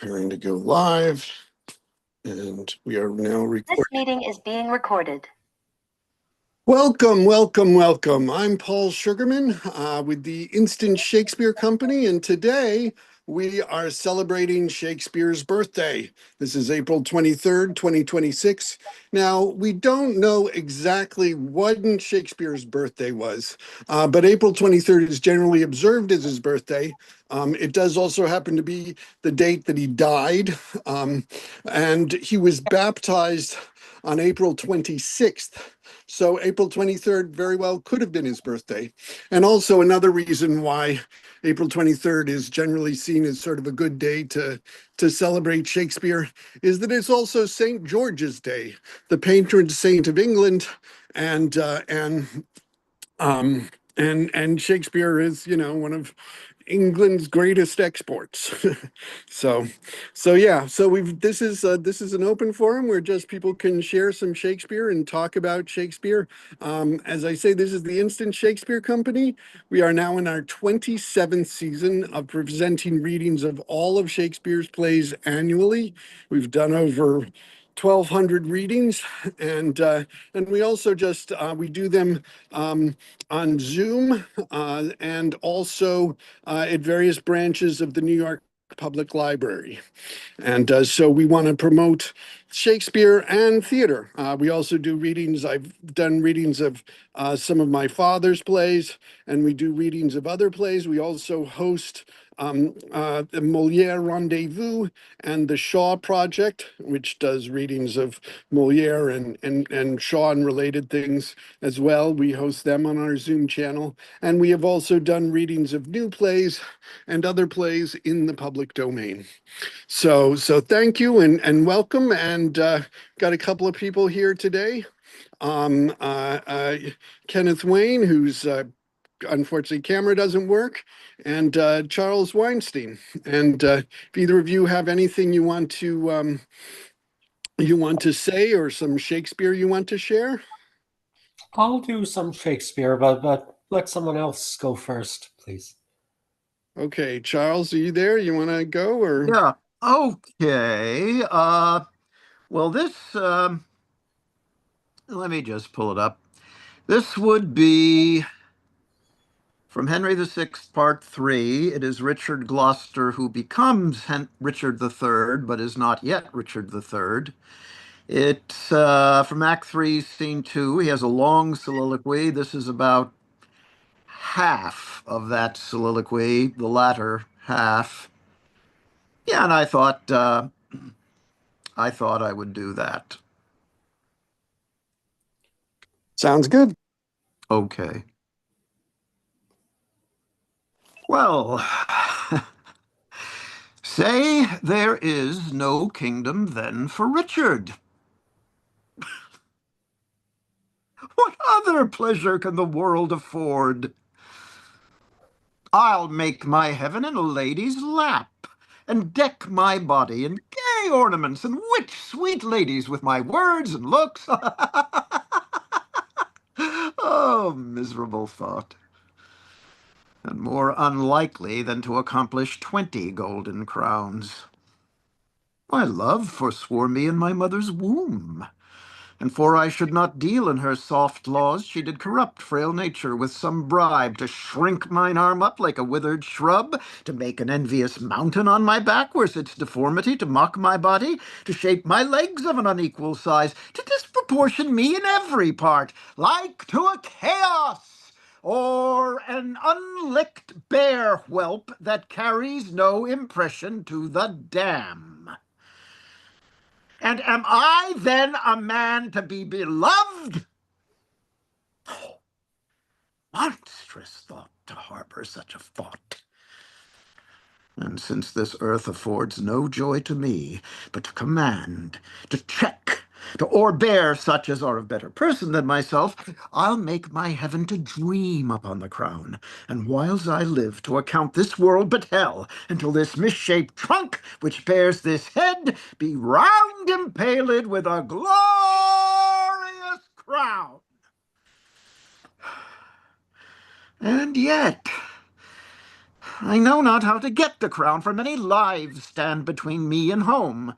Preparing to go live, and we are now recording. This meeting is being recorded. Welcome, welcome, welcome. I'm Paul Sugarman with the Instant Shakespeare Company, and today we are celebrating Shakespeare's birthday. This is April 23rd, 2026. Now, we don't know exactly when Shakespeare's birthday was, but April 23rd is generally observed as his birthday. It does also happen to be the date that he died, and he was baptized on April 26th. So April 23rd very well could have been his birthday. And also another reason why April 23rd is generally seen as sort of a good day to celebrate Shakespeare is that it's also St. George's Day, the patron saint of England, and Shakespeare is, one of England's greatest exports. so yeah, so this is an open forum where just people can share some Shakespeare and talk about Shakespeare. As I say, this is the Instant Shakespeare Company. We are now in our 27th season of presenting readings of all of Shakespeare's plays annually. We've done over 1,200 readings, and we also just we do them on Zoom and also at various branches of the New York Public Library. And so we want to promote Shakespeare and theater. We also do readings. I've done readings of some of my father's plays, and we do readings of other plays. We also host the Moliere Rendezvous and the Shaw Project, which does readings of Moliere and Shaw and related things as well. We host them on our Zoom channel. And we have also done readings of new plays and other plays in the public domain. So thank you and welcome. And got a couple of people here today. Kenneth Wayne, who's unfortunately camera doesn't work, and Charles Weinstein. And if either of you have anything you want to say or some Shakespeare you want to share? I'll do some Shakespeare, but let someone else go first, please. Okay, Charles, are you there? You want to go or? Yeah. Okay. Well, this, let me just pull it up. This would be from Henry VI, Part 3. It is Richard Gloucester who becomes Richard III, but is not yet Richard III. It's from Act 3, Scene 2. He has a long soliloquy. This is about half of that soliloquy, the latter half. Yeah, and I thought I would do that. Sounds good. Okay. Well, say there is no kingdom then for Richard. What other pleasure can the world afford? I'll make my heaven in a lady's lap, and deck my body in gay ornaments, and wit sweet ladies with my words and looks. Oh, miserable thought. And more unlikely than to accomplish 20 golden crowns. My love forswore me in my mother's womb, and for I should not deal in her soft laws, she did corrupt frail nature with some bribe to shrink mine arm up like a withered shrub, to make an envious mountain on my back where sits deformity, to mock my body, to shape my legs of an unequal size, to disproportion me in every part, like to a chaos, or an unlicked bear whelp that carries no impression to the dam. And am I then a man to be beloved? Oh, monstrous thought to harbor such a thought. And since this earth affords no joy to me, but to command, to check, to o'erbear such as are of better person than myself, I'll make my heaven to dream upon the crown, and whiles I live to account this world but hell, until this misshaped trunk, which bears this head, be round impaled with a glorious crown. And yet, I know not how to get the crown, for many lives stand between me and home.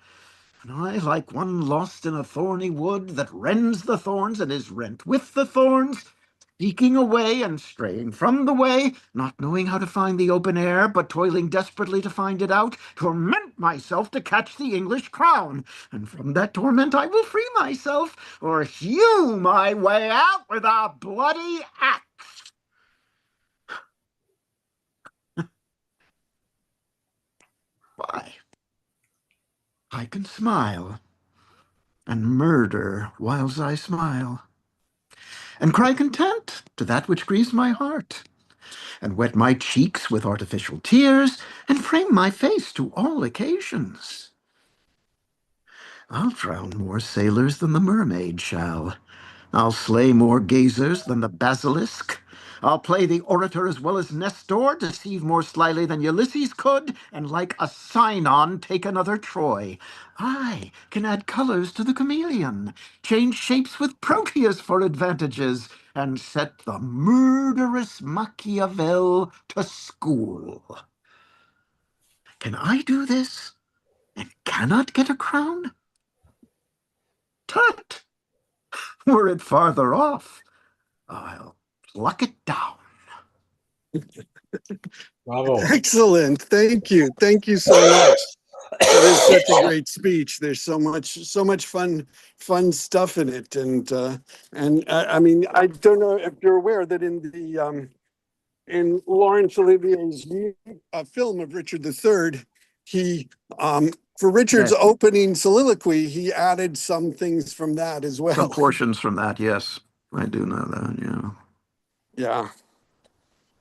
And I, like one lost in a thorny wood that rends the thorns and is rent with the thorns, seeking a way and straying from the way, not knowing how to find the open air, but toiling desperately to find it out, torment myself to catch the English crown. And from that torment I will free myself, or hew my way out with a bloody axe. Why? I can smile, and murder whiles I smile, and cry content to that which grieves my heart, and wet my cheeks with artificial tears, and frame my face to all occasions. I'll drown more sailors than the mermaid shall. I'll slay more gazers than the basilisk. I'll play the orator as well as Nestor, deceive more slyly than Ulysses could, and like a Sinon take another Troy. I can add colors to the chameleon, change shapes with Proteus for advantages, and set the murderous Machiavel to school. Can I do this, and cannot get a crown? Tut! Were it farther off, I'll pluck it down. Bravo. Excellent. Thank you. Thank you so much. That is such a great speech. There's so much fun stuff in it. And I mean, I don't know if you're aware that in Laurence Olivier's film of Richard III, he for Richard's opening soliloquy, he added some things from that as well. Some portions from that, yes. I do know that, yeah. Yeah.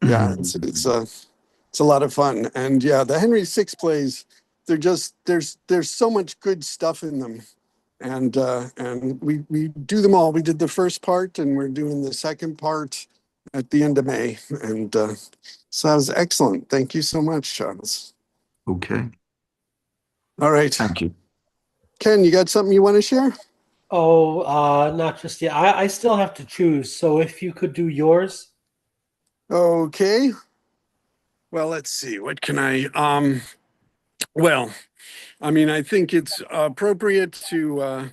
Yeah, it's a lot of fun. And yeah, the Henry VI plays, they're just there's so much good stuff in them. And we do them all. We did the first part and we're doing the second part at the end of May. And so that was excellent. Thank you so much, Charles. Okay. All right. Thank you. Ken, you got something you want to share? Oh, not just yet. I still have to choose. So if you could do yours. Okay. Well, let's see. What can well, I mean, I think it's appropriate to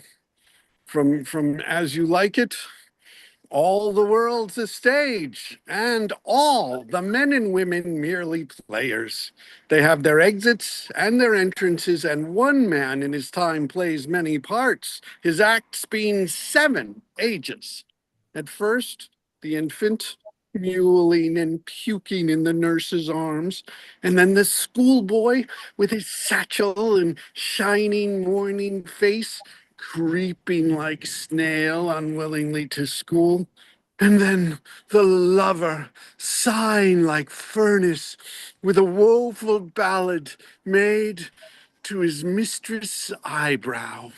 from As You Like It. All the world's a stage, and all the men and women merely players. They have their exits and their entrances, and one man in his time plays many parts, his acts being 7 ages. At first, the infant, mewling and puking in the nurse's arms, and then the schoolboy with his satchel and shining morning face, creeping like snail unwillingly to school. And then the lover, sighing like furnace, with a woeful ballad made to his mistress' eyebrow.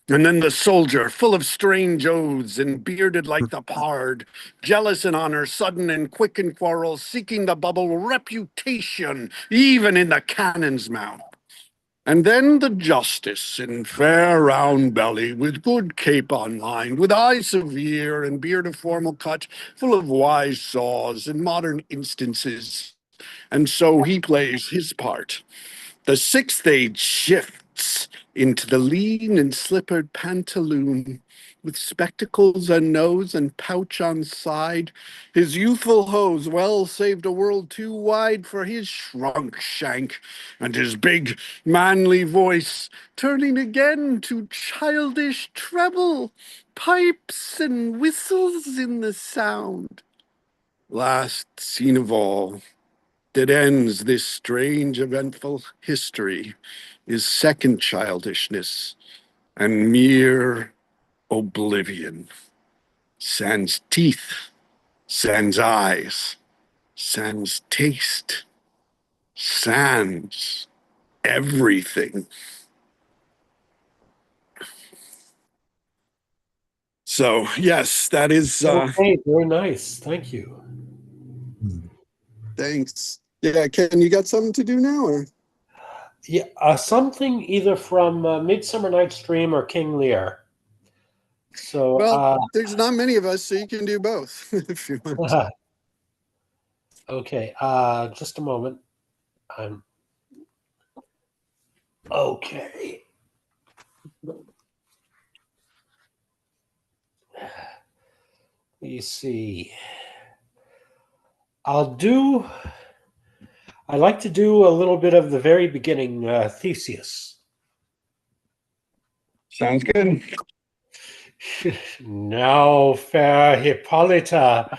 And then the soldier, full of strange oaths and bearded like the pard, jealous in honor, sudden and quick in quarrel, seeking the bubble reputation, even in the cannon's mouth. And then the justice in fair round belly, with good cape on line, with eye severe and beard of formal cut, full of wise saws and modern instances. And so he plays his part. The 6th age shifts into the lean and slippered pantaloon, with spectacles on nose and pouch on side. His youthful hose well saved a world too wide for his shrunk shank, and his big manly voice turning again to childish treble, pipes and whistles in the sound. Last scene of all, that ends this strange, eventful history, is second childishness and mere oblivion. Sans teeth, sans eyes, sans taste, sans everything. So, yes, that is, Okay, very nice. Thank you. thanks. Yeah, Ken, you got something to do now? Or? Yeah, something either from Midsummer Night's Dream or King Lear. So, Well, there's not many of us, so you can do both if you want. Okay, just a moment. I'm okay. Let me see. I like to do a little bit of the very beginning, Theseus. Sounds good. Now, fair Hippolyta,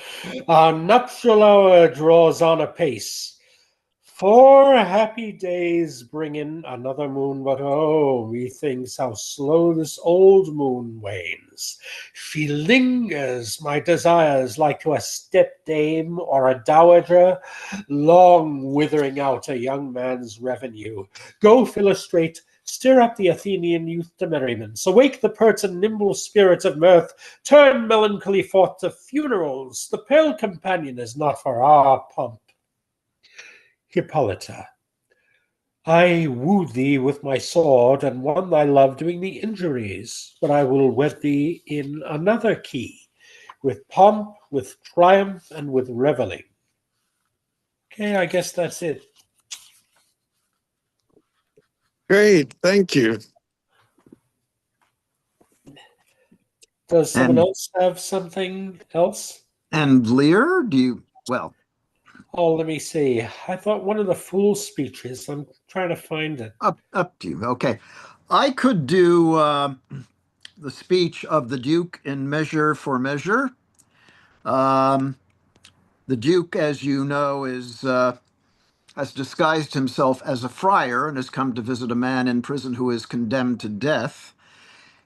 our nuptial hour draws on apace. 4 happy days bring in another moon, but oh, methinks how slow this old moon wanes. She lingers my desires like to a stepdame or a dowager, long withering out a young man's revenue. Go, Philostrate, stir up the Athenian youth to merriments, awake the pert and nimble spirits of mirth, turn melancholy thought to funerals. The pale companion is not for our pomp. Hippolyta, I wooed thee with my sword and won thy love doing thee injuries, but I will wed thee in another key, with pomp, with triumph, and with reveling. Okay, I guess that's it. Great. Thank you. Does someone And else have something else? and Lear, do you? Well, Oh, let me see. I thought one of the fool speeches. I'm trying to find it. up to you. Okay, I could do the speech of the Duke in Measure for Measure. Um, the Duke, as you know, is has disguised himself as a friar and has come to visit a man in prison who is condemned to death.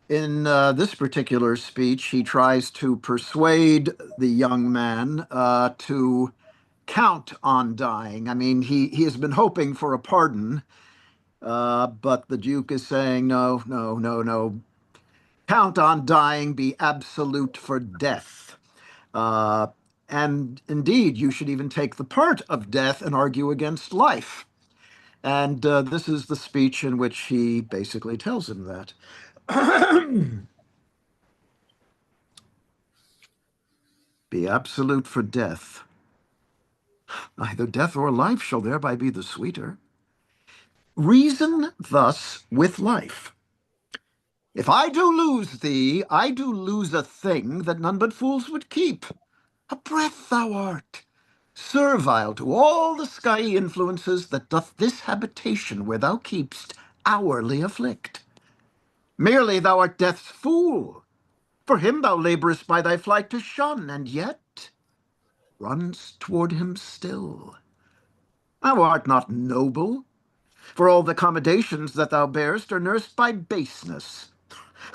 In this particular speech, he tries to persuade the young man to count on dying. I mean, he has been hoping for a pardon, but the Duke is saying, no, no, no, no. Count on dying, be absolute for death. Uh, and indeed, you should even take the part of death and argue against life. And this is the speech in which he basically tells him that. Be absolute for death. Neither death or life shall thereby be the sweeter. Reason thus with life. If I do lose thee, I do lose a thing that none but fools would keep. A breath thou art, servile to all the skyey influences that doth this habitation where thou keep'st hourly afflict. Merely thou art death's fool. For him thou labourest by thy flight to shun, and yet runn'st toward him still. Thou art not noble, for all the accommodations that thou bear'st are nursed by baseness.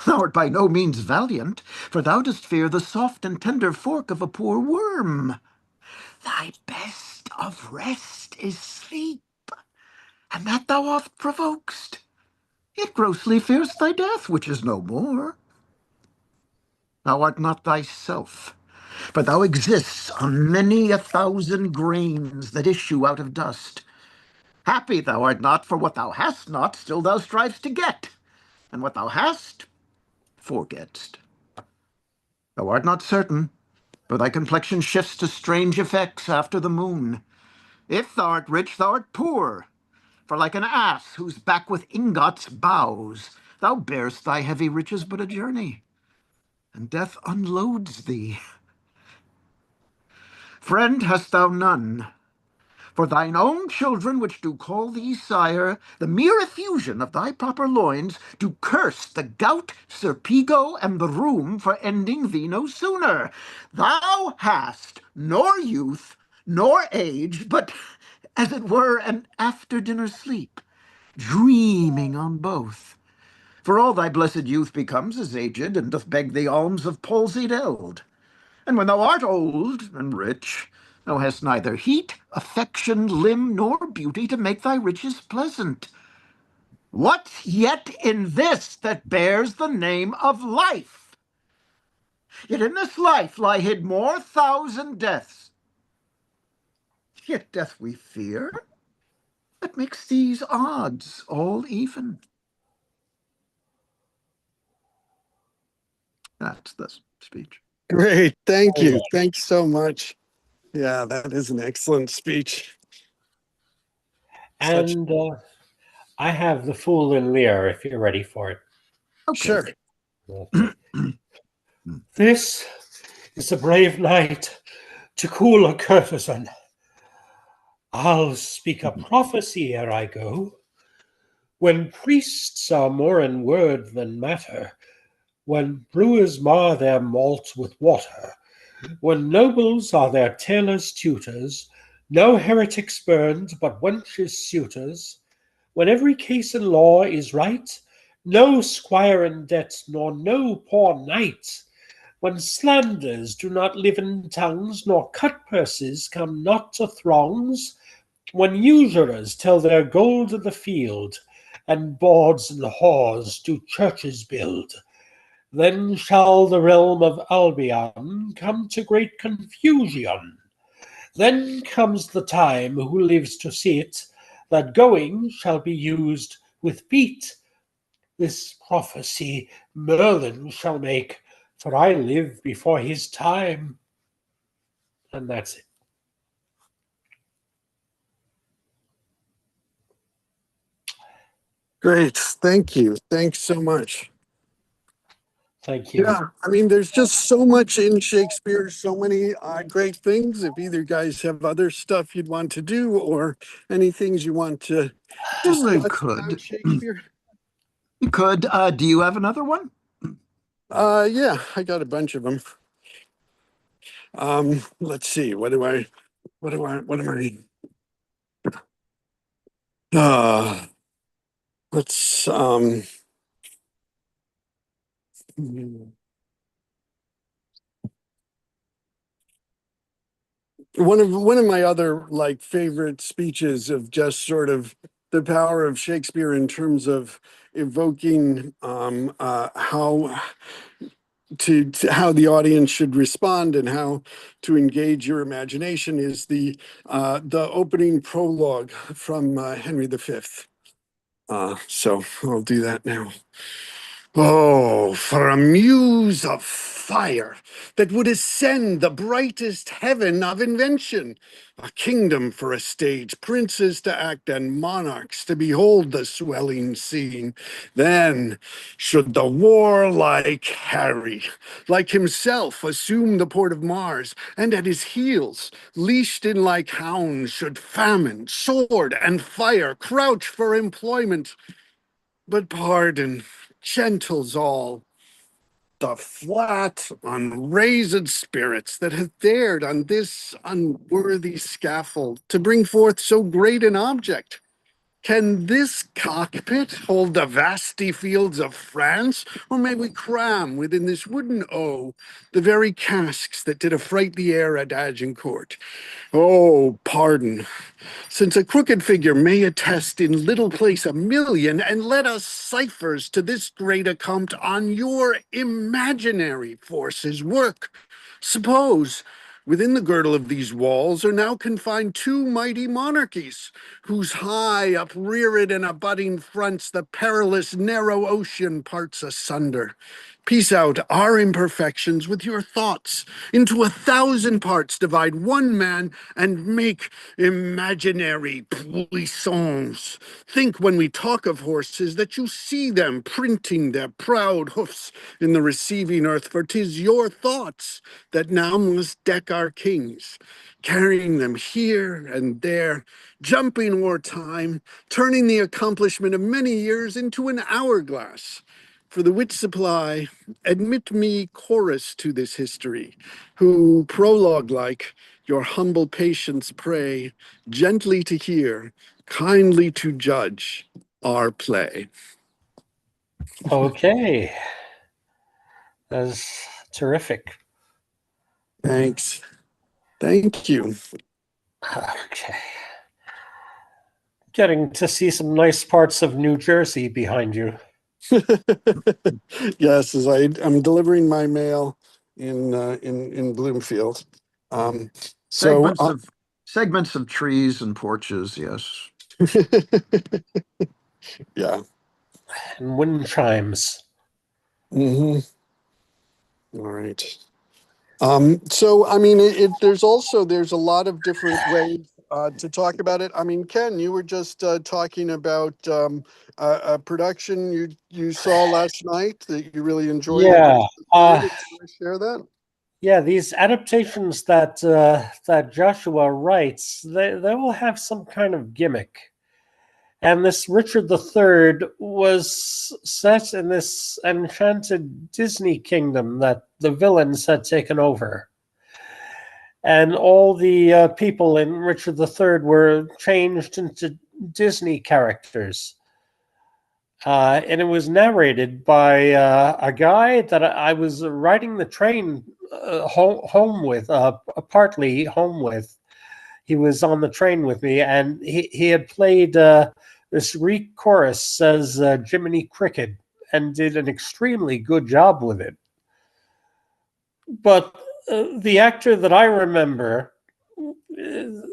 Thou art by no means valiant, for thou dost fear the soft and tender fork of a poor worm. Thy best of rest is sleep, and that thou oft provokest. Yet grossly fear'st thy death, which is no more. Thou art not thyself, for thou exists on many a thousand grains that issue out of dust. Happy thou art not, for what thou hast not, still thou strivest to get, and what thou hast, forgett'st. Thou art not certain, for thy complexion shifts to strange effects after the moon. If thou art rich, thou art poor, for like an ass whose back with ingots bows, thou bear'st thy heavy riches but a journey, and death unloads thee. Friend hast thou none, for thine own children, which do call thee sire, the mere effusion of thy proper loins, do curse the gout, serpigo, and the rheum for ending thee no sooner. Thou hast nor youth, nor age, but, as it were, an after-dinner sleep, dreaming on both. For all thy blessed youth becomes as aged, and doth beg the alms of palsied eld. And when thou art old and rich, thou hast neither heat, affection, limb, nor beauty to make thy riches pleasant. What's yet in this that bears the name of life? Yet in this life lie hid more thousand deaths. Yet death we fear, that makes these odds all even. That's the speech. Great. Thank you. Thanks so much. Yeah, that is an excellent speech. Such And I have the Fool and Lear if you're ready for it. Okay. sure. Okay. This is a brave knight to cool a courtesan. I'll speak a prophecy ere I go. When priests are more in word than matter, when brewers mar their malt with water, when nobles are their tailors' tutors, no heretics burned, but wenches' suitors, when every case in law is right, no squire in debt, nor no poor knight, when slanders do not live in tongues, nor cut purses come not to throngs, when usurers tell their gold in the field, and bawds and whores do churches build, then shall the realm of Albion come to great confusion. Then comes the time who lives to see it, that going shall be used with feet. This prophecy Merlin shall make, for I live before his time. And that's it. Great. Thank you. Thanks so much. Thank you. Yeah, I mean, there's just so much in Shakespeare, so many great things. If either guys have other stuff you'd want to do or any things you want to Well, they discuss about could. Shakespeare. You could. Do you have another one? Yeah, I got a bunch of them. Let's see. What am I? Uh, let's, one of my other like favorite speeches of just sort of the power of Shakespeare in terms of evoking how to how the audience should respond and how to engage your imagination is the opening prologue from Henry V. So I'll do that now. Oh, for a muse of fire that would ascend the brightest heaven of invention, a kingdom for a stage, princes to act, and monarchs to behold the swelling scene. Then should the warlike Harry, like himself, assume the port of Mars, and at his heels, leashed in like hounds, should famine, sword, and fire crouch for employment. But pardon, gentles all, the flat, unraised spirits that have dared on this unworthy scaffold to bring forth so great an object. Can this cockpit hold the vasty fields of France, or may we cram within this wooden O the very casques that did affright the air at Agincourt? Oh, pardon, since a crooked figure may attest in little place a million, and let us ciphers to this great account on your imaginary forces work. Suppose within the girdle of these walls are now confined two mighty monarchies, whose high upreared and abutting fronts the perilous narrow ocean parts asunder. Piece out our imperfections with your thoughts. Into 1,000 parts divide one man and make imaginary puissance. Think when we talk of horses that you see them printing their proud hoofs in the receiving earth, for 'tis your thoughts that now must deck our kings, carrying them here and there, jumping o'er time, turning the accomplishment of many years into an hourglass. For the which supply, admit me chorus to this history, who prologue like your humble patience pray, gently to hear, kindly to judge our play. Okay. That's terrific. Thanks. Thank you. Okay. Getting to see some nice parts of New Jersey behind you. Yes, as I'm delivering my mail in Bloomfield. Um, so Segments of segments of trees and porches. Yes. yeah. And wind chimes. Hmm. All right. So, I mean, there's a lot of different ways to talk about it. I mean, Ken, you were just talking about a production you saw last night that you really enjoyed at Yeah, Richard III. uh, Did you want to share that? yeah. These adaptations that Joshua writes, they will have some kind of gimmick. And this Richard III was set in this enchanted Disney kingdom that the villains had taken over. And all the people in Richard III were changed into Disney characters. And it was narrated by a guy that I was riding the train home with, partly home with. He was on the train with me, and he had played this Greek chorus as Jiminy Cricket and did an extremely good job with it. But the actor that I remember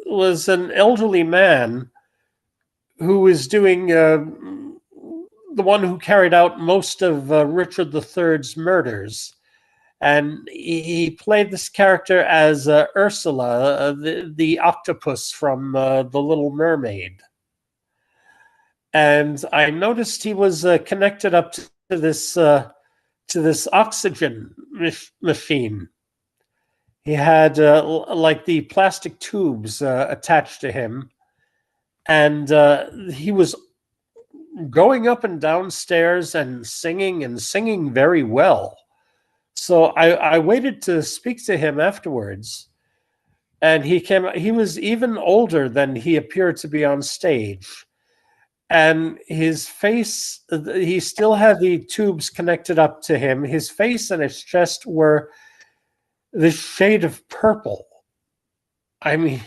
was an elderly man who was doing the one who carried out most of Richard III's murders. And he played this character as Ursula, the octopus from The Little Mermaid. And I noticed he was connected up to this oxygen machine. He had like the plastic tubes attached to him, and he was going up and down stairs and singing very well. So I waited to speak to him afterwards, and he was even older than he appeared to be on stage. And his face, he still had the tubes connected up to him. His face and his chest were this shade of purple. I mean,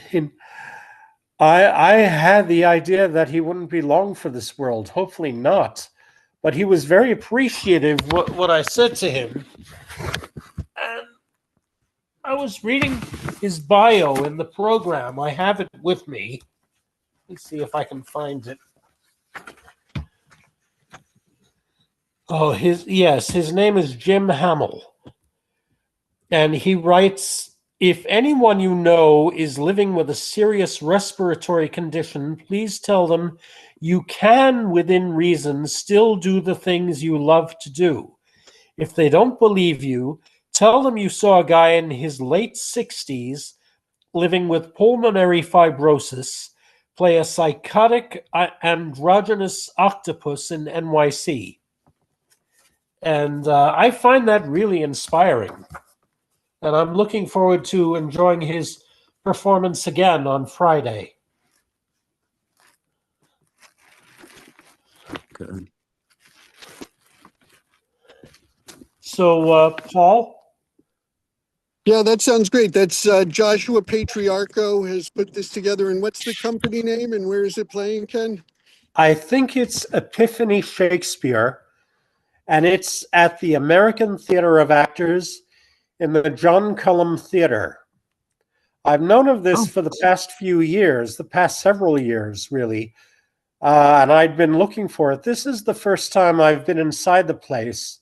I had the idea that he wouldn't be long for this world. Hopefully not. But he was very appreciative what I said to him. And I was reading his bio in the program. I have it with me. Let me see if I can find it. Oh, his name is Jim Hamill. And he writes, if anyone you know is living with a serious respiratory condition, please tell them you can, within reason, still do the things you love to do. If they don't believe you, tell them you saw a guy in his late 60s living with pulmonary fibrosis play a psychotic androgynous octopus in NYC. And I find that really inspiring. And I'm looking forward to enjoying his performance again on Friday. Good. So, Paul? Yeah, that sounds great. That's Joshua Patriarcho has put this together. And what's the company name and where is it playing, Ken? I think it's Epiphany Shakespeare, and it's at the American Theater of Actors in the John Cullum Theater. I've known of this for the past few years, the past several years, really, and I'd been looking for it. This is the first time I've been inside the place,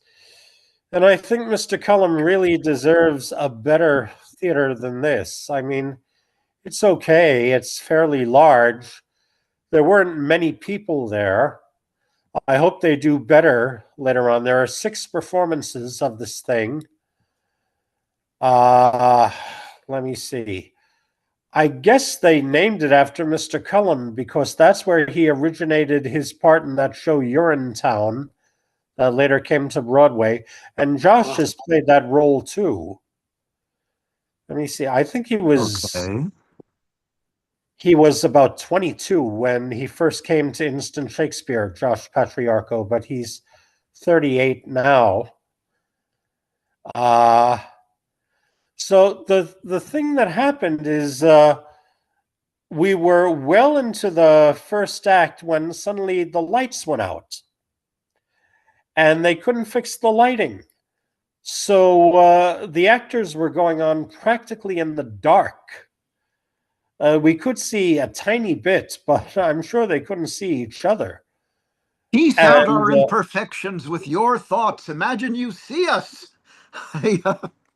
and I think Mr. Cullum really deserves a better theater than this. I mean, it's okay. It's fairly large. There weren't many people there. I hope they do better later on. There are 6 performances of this thing. Let me see. I guess they named it after Mr. Cullum because that's where he originated his part in that show Urinetown that later came to Broadway. And Josh has played that role too. Let me see. I think he was about 22 when he first came to Instant Shakespeare, Josh Patriarcho, but he's 38 now. So the thing that happened is we were well into the first act when suddenly the lights went out and they couldn't fix the lighting. So the actors were going on practically in the dark. We could see a tiny bit, but I'm sure they couldn't see each other. Piece out our imperfections with your thoughts. Imagine you see us.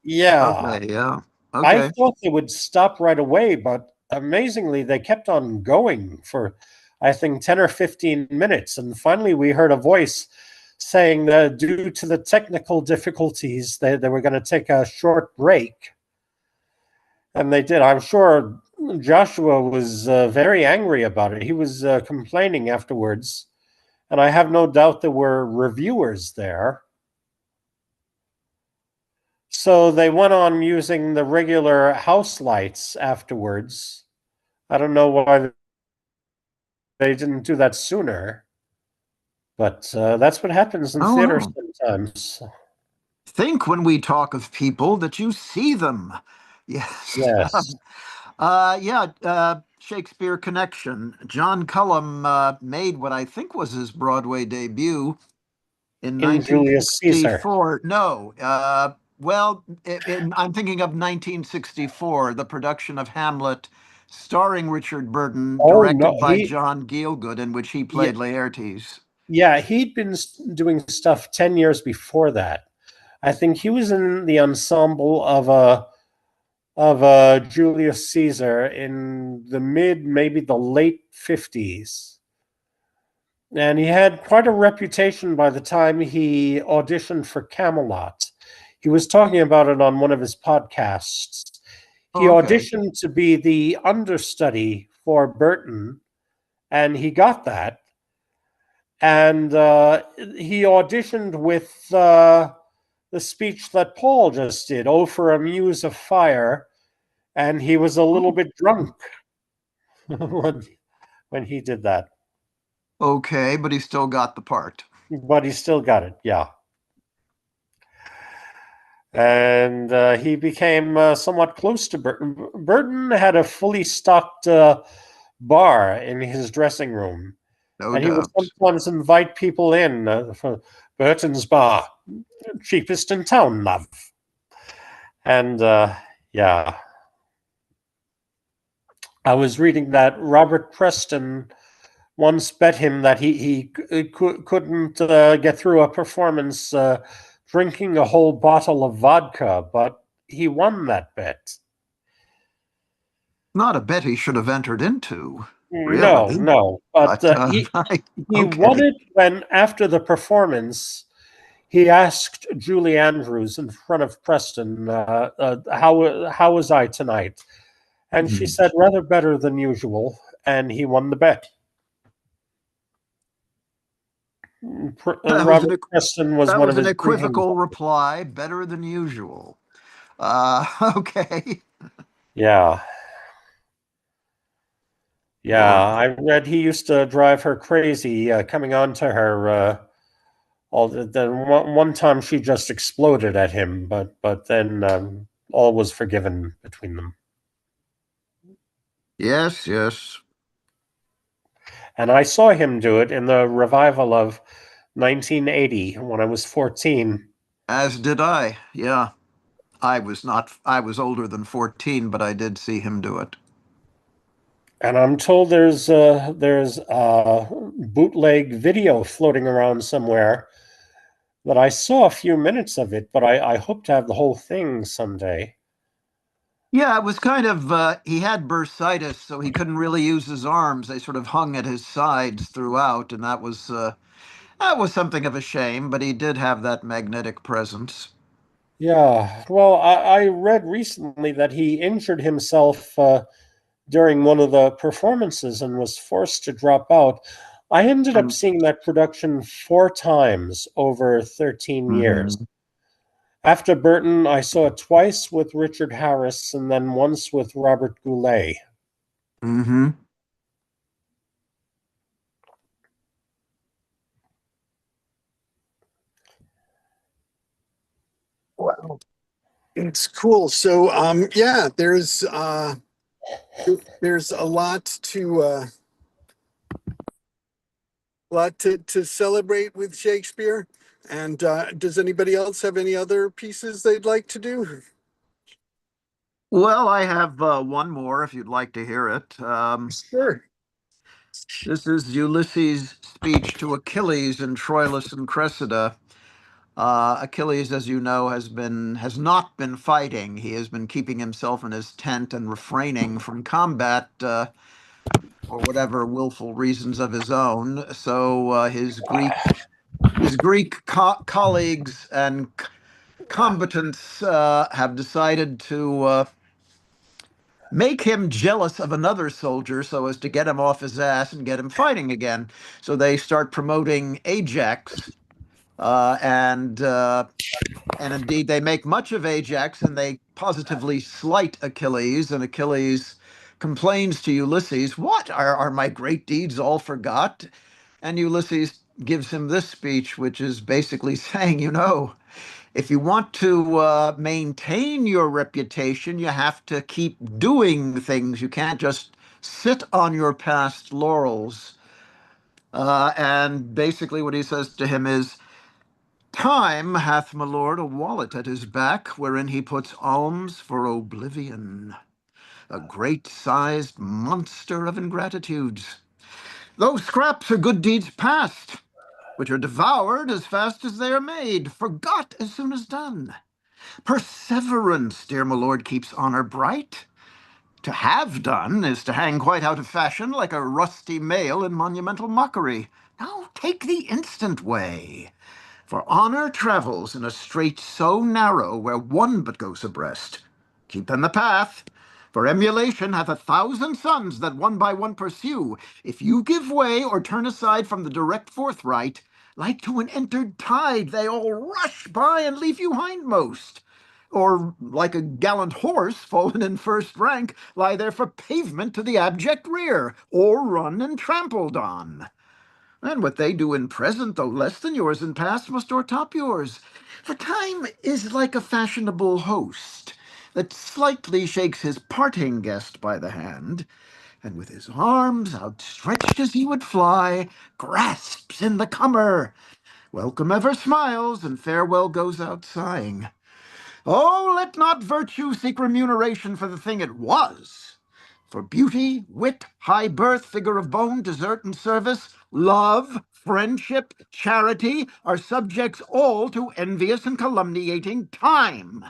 Yeah. Okay, yeah. I Okay. thought they would stop right away, but amazingly, they kept on going for, I think, 10 or 15 minutes. And finally, we heard a voice saying that due to the technical difficulties, they were going to take a short break. And they did. I'm sure Joshua was very angry about it. He was complaining afterwards. And I have no doubt there were reviewers there. So they went on using the regular house lights afterwards. I don't know why they didn't do that sooner, but that's what happens in Oh, theater wow. sometimes. Think when we talk of people that you see them. Yes. Yes, Yeah, Shakespeare Connection. John Cullum made what I think was his Broadway debut in in Julius Caesar. 1964. No, well, I'm thinking of 1964, the production of Hamlet, starring Richard Burton, Oh no, directed by John Gielgud, in which he yeah, played Laertes. yeah, he'd been doing stuff 10 years before that. I think he was in the ensemble of a Julius Caesar in the mid, maybe the late 50s. And he had quite a reputation by the time he auditioned for Camelot. He was talking about it on one of his podcasts. He Oh, okay. auditioned to be the understudy for Burton, and he got that. And he auditioned with the speech that Paul just did, "Oh, for a muse of fire," and he was a little bit drunk when, when he did that. Okay, but he still got the part. But he still got it, yeah. And he became somewhat close to Burton. Burton had a fully stocked bar in his dressing room, No and he would doubt. sometimes invite people in for Burton's bar, cheapest in town, love. And yeah, I was reading that Robert Preston once bet him that he couldn't get through a performance drinking a whole bottle of vodka, but he won that bet. Not a bet he should have entered into, No, really. no, but But he won okay. it when after the performance he asked Julie Andrews in front of Preston, how was I tonight? And she Mhm. said rather better than usual, and he won the bet. That was Robert Preston was that one was of an his drinking. equivocal reply, better than usual. Okay. Yeah, yeah. Or I read he used to drive her crazy, coming on to her. Then one time she just exploded at him, but then all was forgiven between them. yes, yes. And I saw him do it in the revival of 1980 when I was 14. As did I. Yeah. I was older than 14, but I did see him do it. And I'm told there's a bootleg video floating around somewhere that I saw a few minutes of it, but I hope to have the whole thing someday. Yeah, it was kind of he had bursitis, so he couldn't really use his arms. They sort of hung at his sides throughout, and that was something of a shame, but he did have that magnetic presence. Yeah, well, I read recently that he injured himself during one of the performances and was forced to drop out. I ended up And seeing that production 4 times over 13 years. hmm After Burton, I saw it twice with Richard Harris and then once with Robert Goulet. hmm Wow. It's cool. So yeah, there's a lot to celebrate with Shakespeare. And does anybody else have any other pieces they'd like to do? Well, I have one more if you'd like to hear it. Sure. This is Ulysses' speech to Achilles in Troilus and Cressida. Achilles, as you know, has not been fighting. He has been keeping himself in his tent and refraining from combat for whatever willful reasons of his own. So his Greek colleagues and combatants have decided to make him jealous of another soldier so as to get him off his ass and get him fighting again. So they start promoting Ajax, and indeed they make much of Ajax, and they positively slight Achilles. And Achilles complains to Ulysses, "What are my great deeds all forgot?" And Ulysses gives him this speech, which is basically saying, if you want to maintain your reputation, you have to keep doing things. You can't just sit on your past laurels. And basically, what he says to him is, "Time hath, my lord, a wallet at his back, wherein he puts alms for oblivion, a great-sized monster of ingratitudes. Those scraps are good deeds past, which are devoured as fast as they are made, forgot as soon as done. Perseverance, dear my lord, keeps honor bright. To have done is to hang quite out of fashion like a rusty mail in monumental mockery. Now take the instant way. For honor travels in a strait so narrow where one but goes abreast. Keep in the path, for emulation hath 1,000 sons that one by one pursue. If you give way or turn aside from the direct forthright, like to an entered tide, they all rush by and leave you hindmost. Or like a gallant horse fallen in first rank, lie there for pavement to the abject rear, or run and trampled on. And what they do in present, though less than yours in past, must o'ertop yours. For time is like a fashionable host that slightly shakes his parting guest by the hand, and with his arms outstretched as he would fly, grasps in the comer. Welcome ever smiles, and farewell goes out sighing. Oh, let not virtue seek remuneration for the thing it was. For beauty, wit, high birth, figure of bone, desert and service, love, friendship, charity, are subjects all to envious and calumniating time.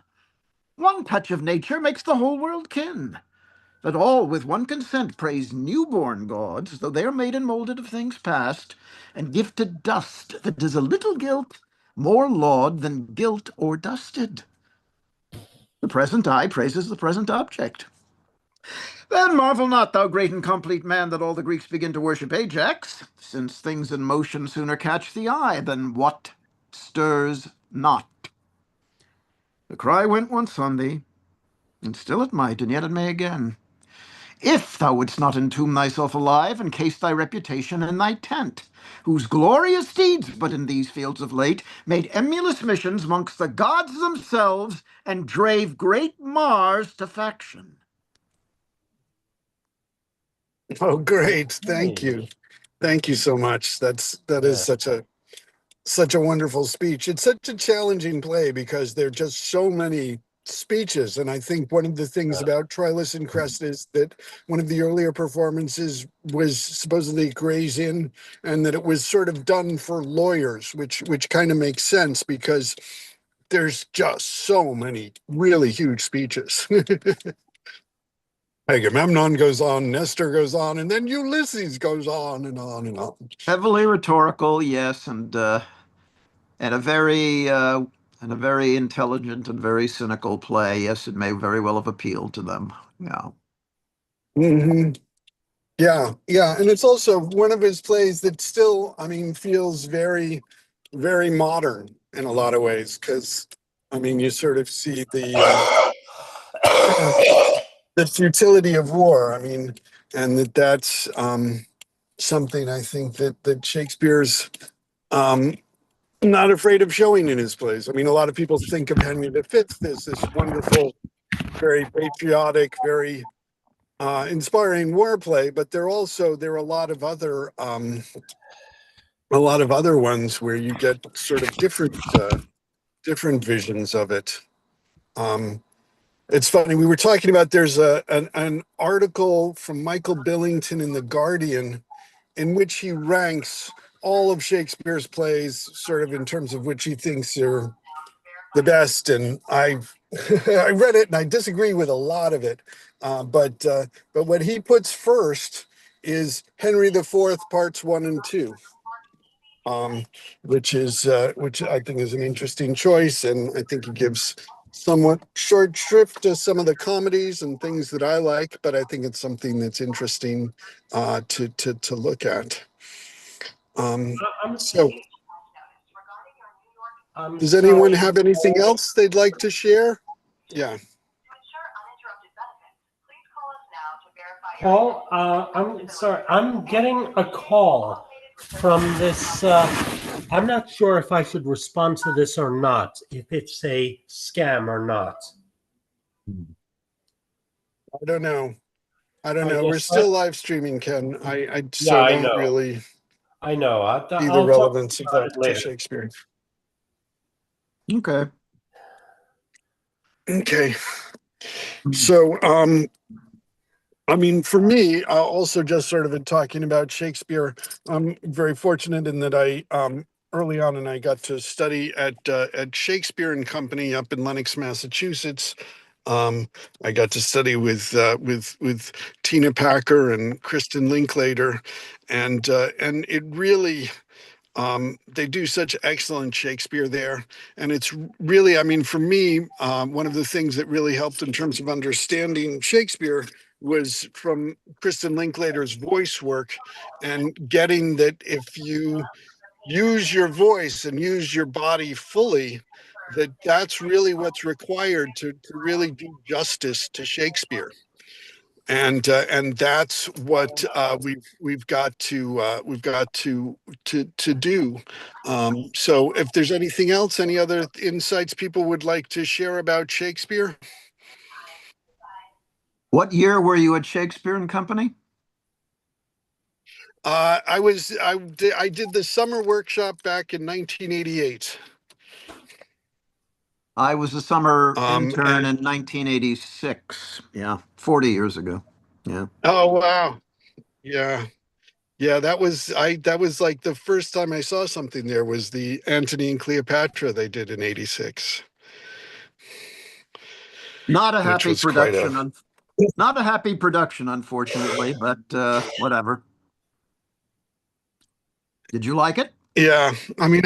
One touch of nature makes the whole world kin. That all with one consent praise newborn gods, though they are made and molded of things past, and give to dust that is a little guilt more laud than guilt or dusted. The present eye praises the present object. Then marvel not, thou great and complete man, that all the Greeks begin to worship Ajax, since things in motion sooner catch the eye than what stirs not. The cry went once on thee, and still it might, and yet it may again. If thou wouldst not entomb thyself alive, and case thy reputation in thy tent, whose glorious deeds, but in these fields of late, made emulous missions mongst the gods themselves, and drave great Mars to faction." Oh, great. Thank you. Thank you so much. That is such a wonderful speech. It's such a challenging play because there are just so many speeches. And I think one of the things about Troilus and Crest is that one of the earlier performances was supposedly Gray's Inn, and that it was sort of done for lawyers, which kind of makes sense because there's just so many really huge speeches. Agamemnon goes on, Nestor goes on, and then Ulysses goes on and on and on. Heavily rhetorical, yes, and a very intelligent and very cynical play. Yes, it may very well have appealed to them. Yeah. Mm-hmm. Yeah, yeah, and it's also one of his plays that still, I mean, feels very, very modern in a lot of ways. Because, I mean, you sort of see the futility of war. I mean, and that's something I think that Shakespeare's not afraid of showing in his plays. I mean, a lot of people think of Henry V as this wonderful, very patriotic, very inspiring war play, but there are a lot of other ones where you get sort of different visions of it. It's funny, we were talking about there's an article from Michael Billington in The Guardian in which he ranks all of Shakespeare's plays, sort of in terms of which he thinks are the best. And I've I read it and I disagree with a lot of it. But what he puts first is Henry IV parts 1 and 2, which I think is an interesting choice, and I think it gives somewhat short shrift to some of the comedies and things that I like, but I think it's something that's interesting to look at. I'm So, does anyone sorry, have anything else they'd like to share? Yeah. Paul. I'm sorry. I'm getting a call from this. I'm not sure if I should respond to this or not, if it's a scam or not. I don't know. I don't know. We're Yes, still live streaming, Ken. I yeah, so I don't know. really I know. see the I'll talk relevance of about that it to later. Shakespeare. Okay. Okay. So, I mean, for me, also just sort of in talking about Shakespeare, I'm very fortunate in that I early on, and I got to study at Shakespeare and Company up in Lenox, Massachusetts. I got to study with Tina Packer and Kristen Linklater, and it really they do such excellent Shakespeare there. And it's really, I mean, for me, one of the things that really helped in terms of understanding Shakespeare was from Kristen Linklater's voice work, and getting that if you use your voice and use your body fully, that that's really what's required to really do justice to Shakespeare. And that's what we've got to do. So, if there's anything else, any other insights people would like to share about Shakespeare? What year were you at Shakespeare and Company? I did the summer workshop back in 1988. I was a summer intern And in 1986. Yeah, 40 years ago. Yeah. oh wow, yeah. Yeah, that was like the first time I saw something there was the Antony and Cleopatra they did in 86, Not a which happy was quite a. production. Not a happy production, unfortunately, but whatever. Did you like it? Yeah, I mean,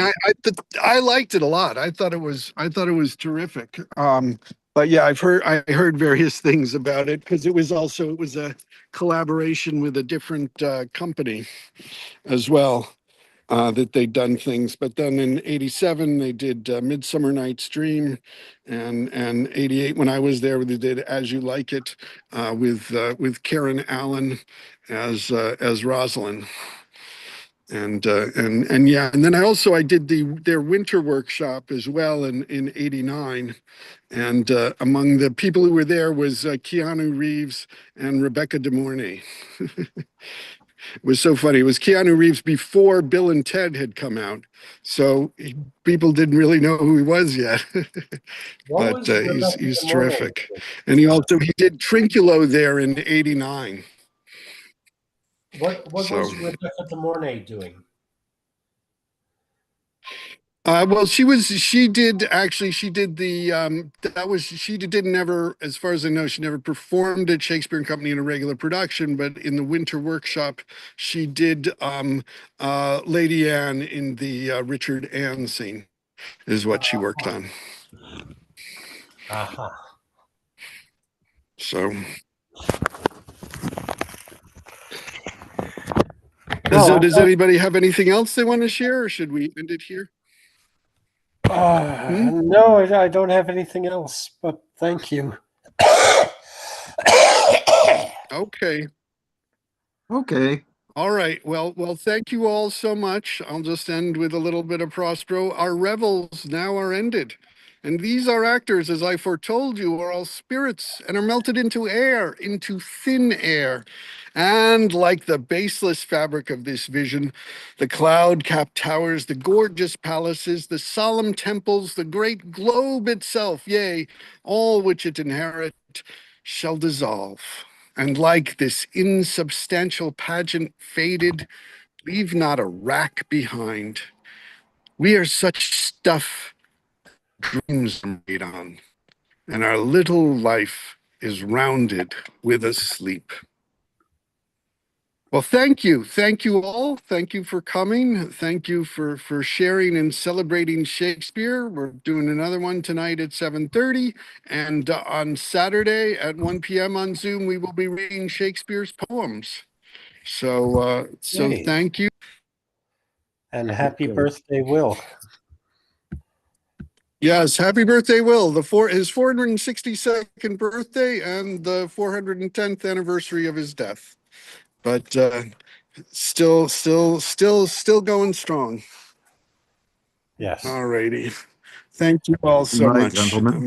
I liked it a lot. I thought it was terrific. But yeah, I heard various things about it because it was a collaboration with a different company as well, that they'd done things. But then in '87 they did Midsummer Night's Dream, and '88 when I was there they did As You Like It, with Karen Allen as Rosalind. And yeah, and then I did their winter workshop as well in '89, and among the people who were there was Keanu Reeves and Rebecca De Mornay. It was so funny. It was Keanu Reeves before Bill and Ted had come out, so people didn't really know who he was yet. What But was Rebecca he's De Mornay terrific, doing? and he did Trinculo there in '89. What So. was Rebecca De Mornay doing? Well, she did the that was she did never, as far as I know, she never performed at Shakespeare and Company in a regular production, but in the winter workshop she did Lady Anne in the Richard Anne scene is what she worked on. Aha. So Well, does anybody have anything else they want to share, or should we end it here? no, I don't have anything else, but thank you. Okay. Okay. All right. Well, thank you all so much. I'll just end with a little bit of Prospero. Our revels now are ended. And these are actors, as I foretold you, are all spirits and are melted into air, into thin air. And like the baseless fabric of this vision, the cloud-capped towers, the gorgeous palaces, the solemn temples, the great globe itself, yea, all which it inherit, shall dissolve, and like this insubstantial pageant faded, leave not a rack behind. We are such stuff dreams are made on, and our little life is rounded with a sleep. Well, thank you. Thank you all. Thank you for coming. Thank you for sharing and celebrating Shakespeare. We're doing another one tonight at 7:30. And on Saturday at 1 p.m. on Zoom, we will be reading Shakespeare's poems. So Yay. thank you. And happy birthday, Will. Yes, happy birthday, Will. His 462nd birthday and the 410th anniversary of his death. But still going strong. Yes. All righty. Thank you all so Good night, much. gentlemen.